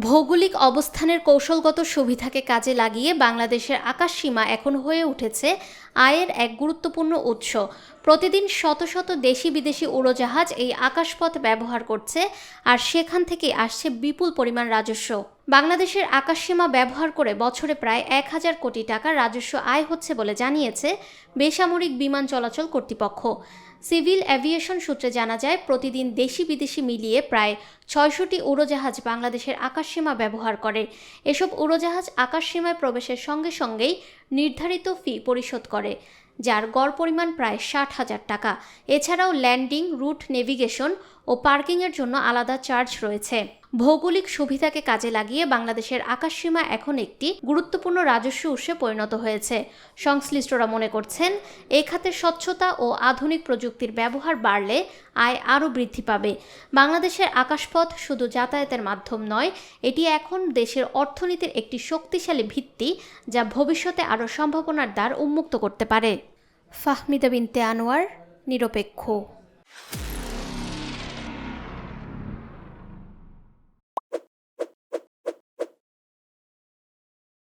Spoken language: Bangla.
ভৌগোলিক অবস্থানের কৌশলগত সুবিধাকে কাজে লাগিয়ে বাংলাদেশের আকাশসীমা এখন হয়ে উঠেছে আয়ের এক গুরুত্বপূর্ণ উৎস। প্রতিদিন শত শত দেশি বিদেশি উড়োজাহাজ এই আকাশপথ ব্যবহার করছে, আর সেখান থেকেই আসছে বিপুল পরিমাণ রাজস্ব। বাংলাদেশের আকাশসীমা ব্যবহার করে বছরে প্রায় ১,০০০ কোটি টাকার রাজস্ব আয় হচ্ছে বলে জানিয়েছে বেসামরিক বিমান চলাচল কর্তৃপক্ষ। সিভিল অ্যাভিয়েশন সূত্রে জানা যায়, প্রতিদিন দেশি বিদেশি মিলিয়ে প্রায় ৬০০টি উড়োজাহাজ বাংলাদেশের আকাশসীমা ব্যবহার করে। এসব উড়োজাহাজ আকাশসীমায় প্রবেশের সঙ্গে সঙ্গেই নির্ধারিত ফি পরিশোধ করে, যার গড় পরিমাণ প্রায় ৬০,০০০ টাকা। এছাড়াও ল্যান্ডিং, রুট নেভিগেশন ও পার্কিংয়ের জন্য আলাদা চার্জ রয়েছে। ভৌগোলিক সুবিধাকে কাজে লাগিয়ে বাংলাদেশের আকাশসীমা এখন একটি গুরুত্বপূর্ণ রাজস্ব উৎসে পরিণত হয়েছে। সংশ্লিষ্টরা মনে করছেন, এ খাতে স্বচ্ছতা ও আধুনিক প্রযুক্তির ব্যবহার বাড়লে আয় আরও বৃদ্ধি পাবে। বাংলাদেশের আকাশপথ শুধু যাতায়াতের মাধ্যম নয়, এটি এখন দেশের অর্থনীতির একটি শক্তিশালী ভিত্তি, যা ভবিষ্যতে আরও সম্ভাবনার দ্বার উন্মুক্ত করতে পারে। ফাহমিদা বিনতে আনোয়ার, নিরপেক্ষ।